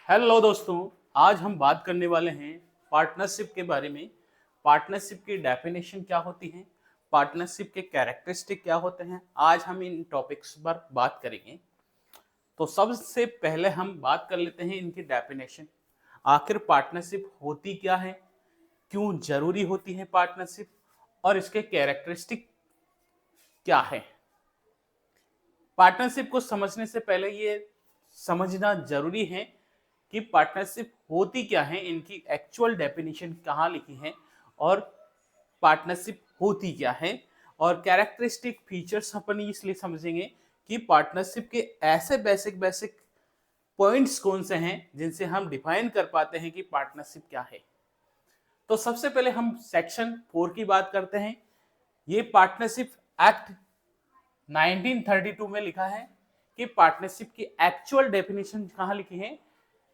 Hello दोस्तों, आज हम बात करने वाले हैं पार्टनरशिप के बारे में। पार्टनरशिप की डेफिनेशन क्या होती है, पार्टनरशिप के कैरेक्टरिस्टिक क्या होते हैं, आज हम इन टॉपिक्स पर बात करेंगे। तो सबसे पहले हम बात कर लेते हैं इनकी डेफिनेशन। आखिर पार्टनरशिप होती क्या है, क्यों जरूरी होती है पार्टनरशिप, और इसके कैरेक्टरिस्टिक क्या है। पार्टनरशिप को समझने से पहले ये समझना जरूरी है कि पार्टनरशिप होती क्या है, इनकी एक्चुअल डेफिनेशन कहाँ लिखी है, और पार्टनरशिप होती क्या है, और कैरेक्टरिस्टिक फीचर्स अपन इसलिए समझेंगे कि पार्टनरशिप के ऐसे बेसिक बेसिक पॉइंट्स कौन से हैं जिनसे हम डिफाइन कर पाते हैं कि पार्टनरशिप क्या है। तो सबसे पहले हम सेक्शन 4 की बात करते हैं। ये पार्टनरशिप एक्ट 1932 में लिखा है कि पार्टनरशिप की एक्चुअल डेफिनेशन कहाँ लिखी है।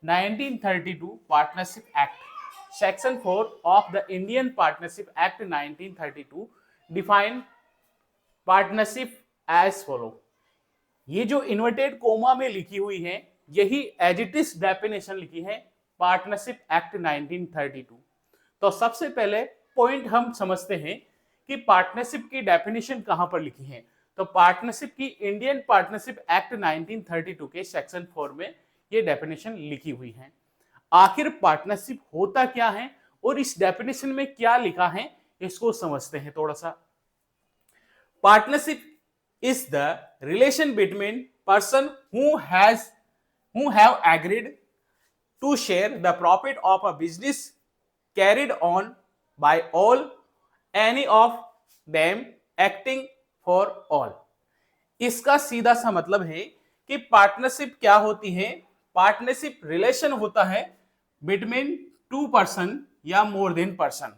1932 partnership act section 4 of the Indian partnership act 1932 define partnership as follow. ये जो इन्वर्टेड कोमा में लिखी हुई है, यही एज इट इज डेफिनेशन लिखी है पार्टनरशिप एक्ट 1932। तो सबसे पहले पॉइंट हम समझते हैं कि पार्टनरशिप की डेफिनेशन कहां पर लिखी है। तो पार्टनरशिप की इंडियन पार्टनरशिप एक्ट 1932 के सेक्शन 4 में ये डेफिनेशन लिखी हुई है। आखिर पार्टनरशिप होता क्या है और इस डेफिनेशन में क्या लिखा है, इसको समझते हैं थोड़ा सा। Partnership is the relation between person who have agreed to share the profit of a business carried on by all, any of them acting for all। इसका सीधा सा मतलब है कि पार्टनरशिप क्या होती है। पार्टनरशिप रिलेशन होता है बिटवीन टू पर्सन या मोर देन पर्सन।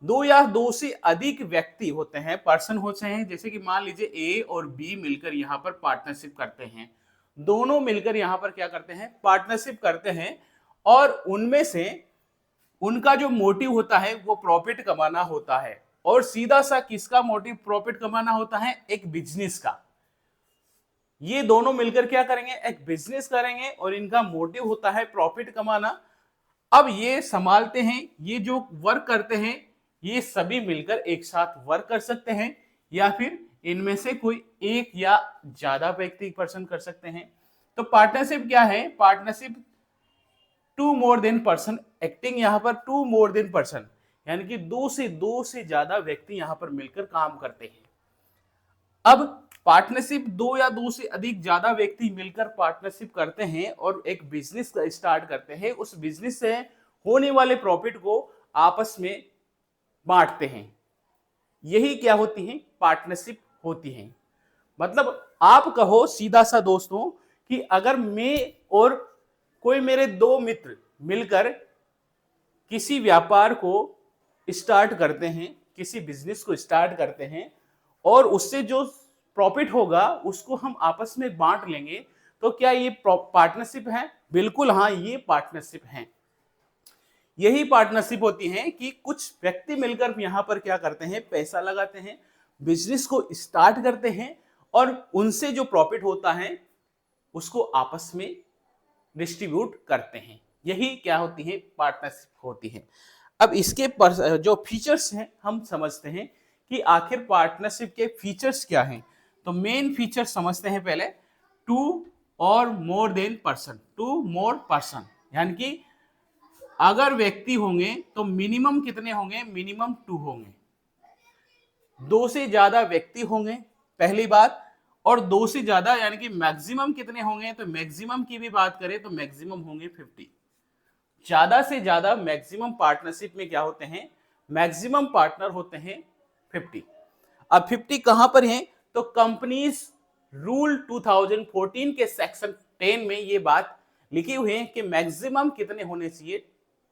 दो या दो से अधिक व्यक्ति होते हैं, पर्सन होते हैं। जैसे कि मान लीजिए ए और बी मिलकर यहाँ पर पार्टनरशिप करते हैं, दोनों मिलकर यहाँ पर क्या करते हैं, पार्टनरशिप करते हैं। और उनमें से उनका जो मोटिव होता है वो प्रॉफिट कमाना होता है। और सीधा सा किसका मोटिव प्रॉफिट कमाना होता है, एक बिजनेस का। ये दोनों मिलकर क्या करेंगे, एक बिजनेस करेंगे और इनका मोटिव होता है प्रॉफिट कमाना। अब ये संभालते हैं, ये जो वर्क करते हैं, ये सभी मिलकर एक साथ वर्क कर सकते हैं, या फिर इनमें से कोई एक या ज्यादा व्यक्ति पर्सन कर सकते हैं। तो पार्टनरशिप क्या है, partnership two more than person acting, यहां पर टू मोर देन पर्सन यानी कि दो से ज्यादा व्यक्ति यहां पर मिलकर काम करते हैं। अब पार्टनरशिप दो या दो से अधिक ज्यादा व्यक्ति मिलकर पार्टनरशिप करते हैं और एक बिजनेस स्टार्ट करते हैं। उस बिजनेस से होने वाले प्रॉफिट को आपस में बांटते हैं। यही क्या होती है, पार्टनरशिप होती है। मतलब आप कहो सीधा सा दोस्तों कि अगर मैं और कोई मेरे दो मित्र मिलकर किसी व्यापार को स्टार्ट करते हैं, किसी बिजनेस को स्टार्ट करते हैं, और उससे जो प्रॉफिट होगा उसको हम आपस में बांट लेंगे, तो क्या ये पार्टनरशिप है? बिल्कुल हाँ, ये पार्टनरशिप है। यही पार्टनरशिप होती है कि कुछ व्यक्ति मिलकर यहां पर क्या करते हैं, पैसा लगाते हैं, बिजनेस को स्टार्ट करते हैं, और उनसे जो प्रॉफिट होता है उसको आपस में डिस्ट्रीब्यूट करते हैं। यही क्या होती है, पार्टनरशिप होती है। अब इसके जो फीचर्स हैं हम समझते हैं कि आखिर पार्टनरशिप के फीचर्स क्या हैं। तो मेन फीचर समझते हैं पहले। टू और more than person, two more person यानी कि अगर व्यक्ति होंगे तो मिनिमम कितने होंगे, मिनिमम टू होंगे। दो से ज्यादा व्यक्ति होंगे पहली बात, और दो से ज्यादा यानी कि मैक्सिमम कितने होंगे, तो मैक्सिमम की भी बात करें तो मैक्सिमम होंगे 50। ज्यादा से ज्यादा मैक्सिमम पार्टनरशिप में क्या होते हैं, मैक्सिमम पार्टनर होते हैं 50। अब 50 कहां पर हैं, तो कंपनीज रूल 2014 के सेक्शन 10 में ये बात लिखी हुई है कि मैक्सिमम कितने होने चाहिए,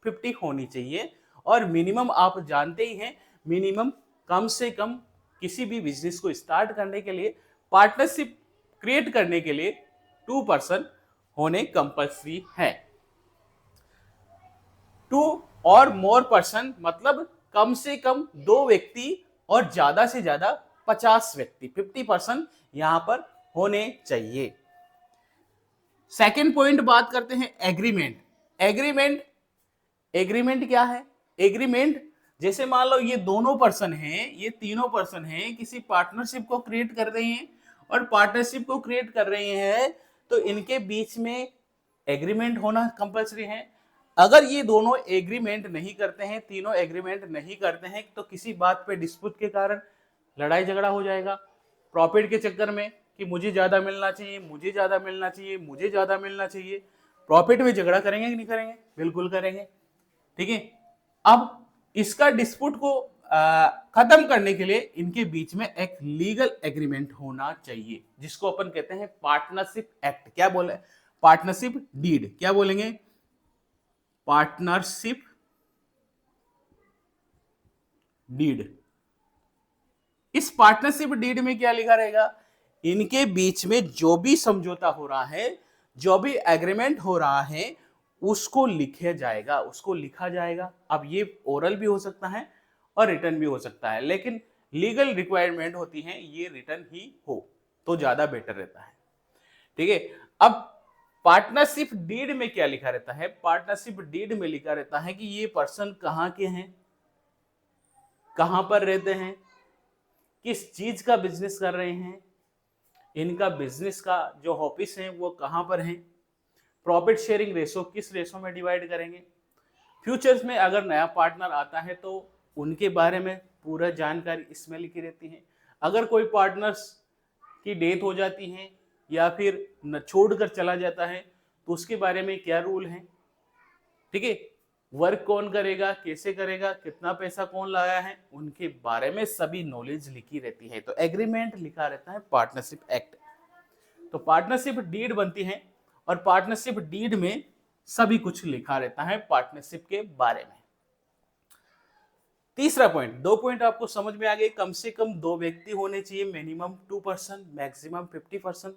50 होनी चाहिए। और मिनिमम आप जानते ही हैं, मिनिमम कम से कम किसी भी बिजनेस को स्टार्ट करने के लिए, पार्टनरशिप क्रिएट करने के लिए 2 पर्सन होने कंपल्सरी है। टू और मोर पर्सन मतलब कम से कम दो व्यक्ति और ज्यादा से ज्यादा 50 व्यक्ति, 50 पर्सन यहां पर होने चाहिए। सेकेंड पॉइंट बात करते हैं एग्रीमेंट। एग्रीमेंट, एग्रीमेंट क्या है? एग्रीमेंट जैसे मान लो ये दोनों पर्सन हैं, ये तीनों पर्सन हैं, किसी पार्टनरशिप को क्रिएट कर रहे हैं, और पार्टनरशिप को क्रिएट कर रहे हैं तो इनके बीच में एग्रीमेंट होना कंपलसरी है। अगर ये दोनों एग्रीमेंट नहीं करते हैं, तीनों एग्रीमेंट नहीं करते हैं, तो किसी बात पे डिस्प्यूट के कारण लड़ाई झगड़ा हो जाएगा, प्रॉफिट के चक्कर में कि मुझे ज्यादा मिलना चाहिए, मुझे ज्यादा मिलना चाहिए, मुझे ज्यादा मिलना चाहिए। प्रॉफिट में झगड़ा करेंगे कि नहीं करेंगे? बिल्कुल करेंगे। ठीक है, अब इसका डिस्प्यूट को खत्म करने के लिए इनके बीच में एक लीगल एग्रीमेंट होना चाहिए, जिसको अपन कहते हैं पार्टनरशिप एक्ट। क्या बोले? Partnership deed. क्या बोलेंगे? Partnership deed. इस पार्टनरशिप डीड में क्या लिखा रहेगा? इनके बीच में जो भी समझौता हो रहा है, जो भी एग्रीमेंट हो रहा है, उसको लिखा जाएगा, उसको लिखा जाएगा। अब ये ओरल भी हो सकता है और रिटर्न भी हो सकता है, लेकिन लीगल रिक्वायरमेंट होती है ये रिटर्न ही हो तो ज्यादा बेटर रहता है। ठीक है, अब पार्टनरशिप डीड में क्या लिखा रहता है? पार्टनरशिप डीड में लिखा रहता है कि ये पर्सन कहां के हैं, कहां पर रहते हैं, किस चीज का बिजनेस कर रहे हैं, इनका बिजनेस का जो ऑफिस है वो कहां पर है, प्रॉफिट शेयरिंग रेशो किस रेशो में डिवाइड करेंगे, फ्यूचर्स में अगर नया पार्टनर आता है तो उनके बारे में पूरा जानकारी इसमें लिखी रहती है। अगर कोई पार्टनर्स की डेथ हो जाती है या फिर न छोड़कर चला जाता है तो उसके बारे में क्या रूल है। ठीक है, वर्क कौन करेगा, कैसे करेगा, कितना पैसा कौन लाया है, उनके बारे में सभी नॉलेज लिखी रहती है। तो एग्रीमेंट लिखा रहता है पार्टनरशिप एक्ट। तो पार्टनरशिप डीड बनती है और पार्टनरशिप डीड में सभी कुछ लिखा रहता है पार्टनरशिप के बारे में। तीसरा पॉइंट, दो पॉइंट आपको समझ में आ गए। कम से कम 2 व्यक्ति होने चाहिए, minimum 2 person, maximum 50 person.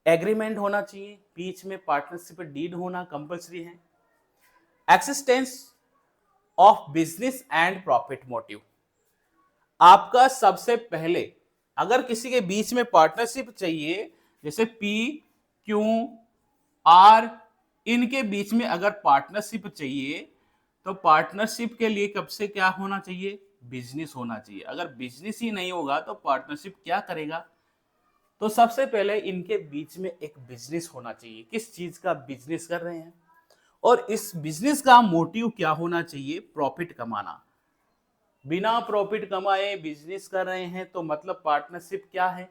Agreement होना चाहिए, बीच में पार्टनरशिप डीड होना कंपलसरी है। Existence of business and profit motive. आपका सबसे पहले अगर किसी के बीच में पार्टनरशिप चाहिए, जैसे पी, क्यू, आर, इनके बीच में अगर पार्टनरशिप चाहिए तो पार्टनरशिप के लिए कब से क्या होना चाहिए? बिजनेस होना चाहिए। अगर बिजनेस ही नहीं होगा तो पार्टनरशिप क्या करेगा? तो सबसे पहले इनके बीच में एक बिजनेस होना चाहिए। किस चीज का बिजनेस कर रहे हैं और इस बिजनेस का मोटिव क्या होना चाहिए? प्रॉफिट कमाना। बिना प्रॉफिट कमाए बिजनेस कर रहे हैं तो मतलब पार्टनरशिप क्या है?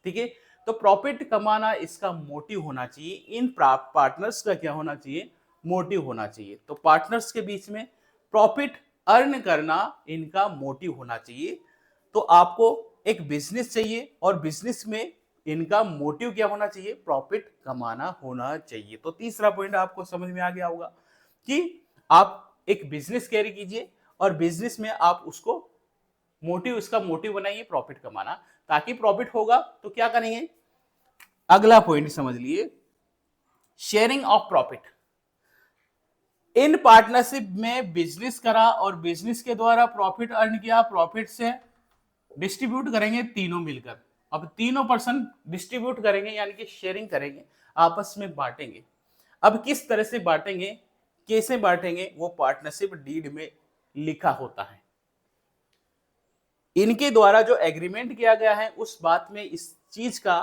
ठीक है, तो प्रॉफिट कमाना इसका मोटिव होना चाहिए। इन पार्टनर्स का क्या होना चाहिए? मोटिव होना चाहिए। तो पार्टनर्स के बीच में प्रॉफिट अर्न करना इनका मोटिव होना चाहिए। तो आपको एक बिजनेस चाहिए और बिजनेस में इनका मोटिव क्या होना चाहिए? प्रॉफिट कमाना होना चाहिए। तो तीसरा पॉइंट आपको समझ में आ गया होगा कि आप एक बिजनेस कैरी कीजिए और बिजनेस में आप उसको मोटिव, इसका मोटिव बनाइए प्रॉफिट कमाना, ताकि प्रॉफिट होगा तो क्या करेंगे? अगला पॉइंट समझ लिए, sharing of profit. In partnership में बिजनेस करा और बिजनेस के द्वारा प्रॉफिट अर्न किया, प्रॉफिट से डिस्ट्रीब्यूट करेंगे तीनों मिलकर। अब तीनों पर्सन डिस्ट्रीब्यूट करेंगे यानी कि शेयरिंग करेंगे, आपस में बांटेंगे। अब किस तरह से बांटेंगे, कैसे बांटेंगे, वो पार्टनरशिप डीड में लिखा होता है। इनके द्वारा जो एग्रीमेंट किया गया है उस बात में इस चीज का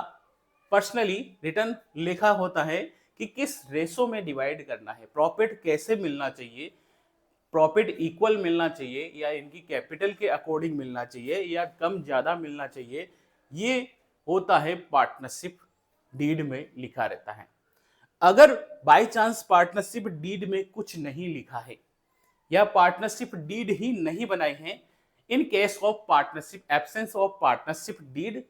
पर्सनली रिटर्न लिखा होता है कि किस रेशो में डिवाइड करना है, प्रॉफिट कैसे मिलना चाहिए, प्रॉफिट इक्वल मिलना चाहिए या इनकी कैपिटल के अकॉर्डिंग मिलना चाहिए या कम ज्यादा मिलना चाहिए, ये होता है पार्टनरशिप डीड में लिखा रहता है। अगर बाय चांस पार्टनरशिप डीड में कुछ नहीं लिखा है या पार्टनरशिप डीड ही नहीं बनाए हैं, in case of partnership, absence of partnership deed,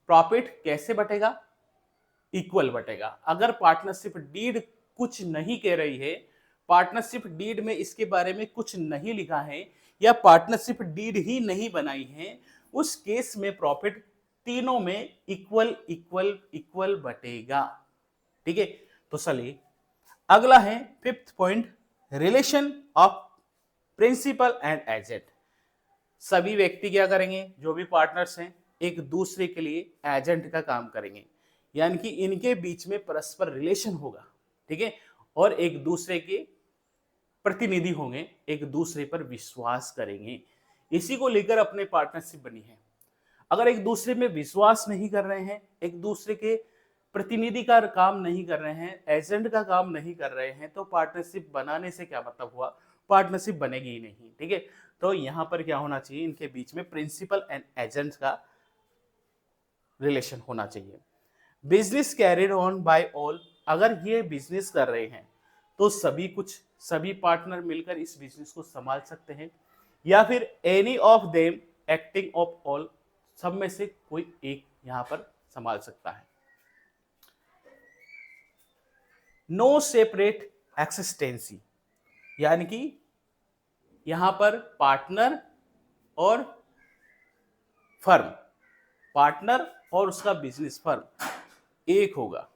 profit कैसे बटेगा? इक्वल बटेगा। अगर पार्टनरशिप डीड कुछ नहीं कह रही है, पार्टनरशिप डीड में इसके बारे में कुछ नहीं लिखा है या पार्टनरशिप डीड ही नहीं बनाई है, उस केस में प्रॉफिट तीनों में इक्वल इक्वल इक्वल बटेगा। ठीक है, तो चलिए अगला है fifth point, relation of principal and agent. सभी व्यक्ति क्या करेंगे, जो भी पार्टनर्स हैं, एक दूसरे के लिए एजेंट का काम करेंगे। यानी कि इनके बीच में परस्पर रिलेशन होगा, ठीक है, और एक दूसरे के प्रतिनिधि होंगे, एक दूसरे पर विश्वास करेंगे, इसी को लेकर अपने पार्टनरशिप बनी है। अगर एक दूसरे में विश्वास नहीं कर रहे हैं, एक दूसरे के प्रतिनिधि का काम नहीं कर रहे हैं, एजेंट का काम नहीं कर रहे हैं, तो पार्टनरशिप बनाने से क्या मतलब हुआ, पार्टनरशिप बनेगी ही नहीं, ठीक है। तो यहां पर क्या होना चाहिए, इनके बीच में प्रिंसिपल एंड एजेंट का रिलेशन होना चाहिए। Business carried on by all, अगर ये बिजनेस कर रहे हैं तो सभी पार्टनर मिलकर इस बिजनेस को संभाल सकते हैं, या फिर any of them acting of all, सब में से कोई एक यहां पर संभाल सकता है। नो सेपरेट एक्सिस्टेंसी, यानी कि यहां पर पार्टनर और फर्म, पार्टनर और उसका बिजनेस फर्म एक होगा।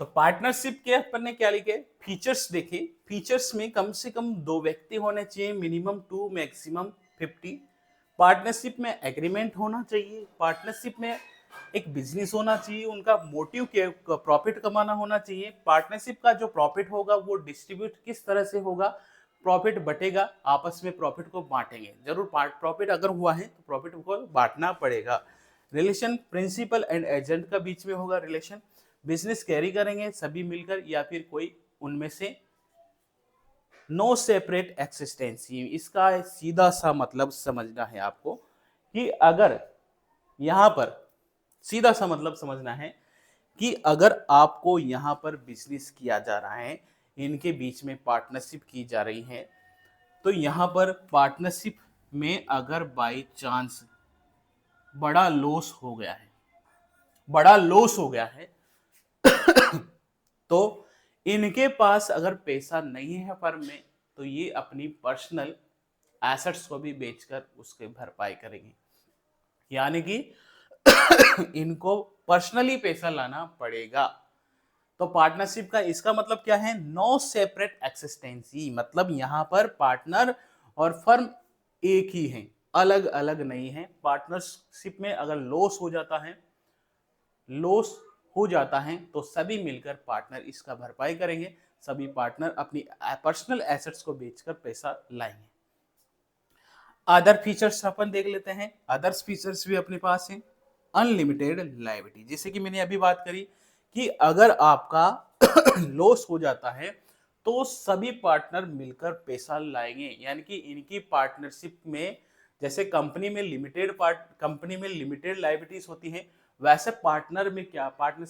तो पार्टनरशिप के अपन ने क्या लिखे, फीचर्स देखे, फीचर्स में कम से कम 2 व्यक्ति होने चाहिए, मिनिमम 2, मैक्सिमम 50। पार्टनरशिप में एग्रीमेंट होना चाहिए, पार्टनरशिप में एक बिजनेस होना चाहिए, उनका मोटिव प्रॉफिट कमाना होना चाहिए। पार्टनरशिप का जो प्रॉफिट होगा वो डिस्ट्रीब्यूट किस तरह से होगा, प्रॉफिट बटेगा, आपस में प्रॉफिट को बांटेंगे, जरूर प्रॉफिट अगर हुआ है तो प्रॉफिट को बांटना पड़ेगा। रिलेशन प्रिंसिपल एंड एजेंट का बीच में होगा रिलेशन, बिजनेस कैरी करेंगे सभी मिलकर या फिर कोई उनमें से। नो सेपरेट एक्सिस्टेंसी, इसका सीधा सा मतलब समझना है आपको कि अगर यहां पर सीधा सा मतलब समझना है कि अगर आपको यहां पर बिजनेस किया जा रहा है, इनके बीच में पार्टनरशिप की जा रही है, तो यहां पर पार्टनरशिप में अगर बाय चांस बड़ा लॉस हो गया है, बड़ा लॉस हो गया है तो इनके पास अगर पैसा नहीं है फर्म में, तो ये अपनी पर्सनल एसेट्स को भी बेचकर उसके भरपाई करेंगे, यानी कि इनको पर्सनली पैसा लाना पड़ेगा। तो पार्टनरशिप का इसका मतलब क्या है, नो सेपरेट एक्सिस्टेंसी, मतलब यहां पर पार्टनर और फर्म एक ही हैं, अलग अलग नहीं है। पार्टनरशिप में अगर लॉस हो जाता है तो सभी मिलकर पार्टनर इसका भरपाई करेंगे, सभी पार्टनर अपनी पर्सनल एसेट्स को बेचकर पैसा लाएंगे। अदर फीचर्स अपन देख लेते हैं, अदर्स फीचर्स भी अपने पास हैं। अनलिमिटेड लायबिलिटी, जैसे कि मैंने अभी बात करी कि अगर आपका लॉस हो जाता है तो सभी पार्टनर मिलकर पैसा लाएंगे, यानी कि इनकी पार्टनरशिप में जैसे कंपनी में लिमिटेड लायबिलिटीज होती हैं, वैसे पार्टनर में क्या, पार्टनरशिप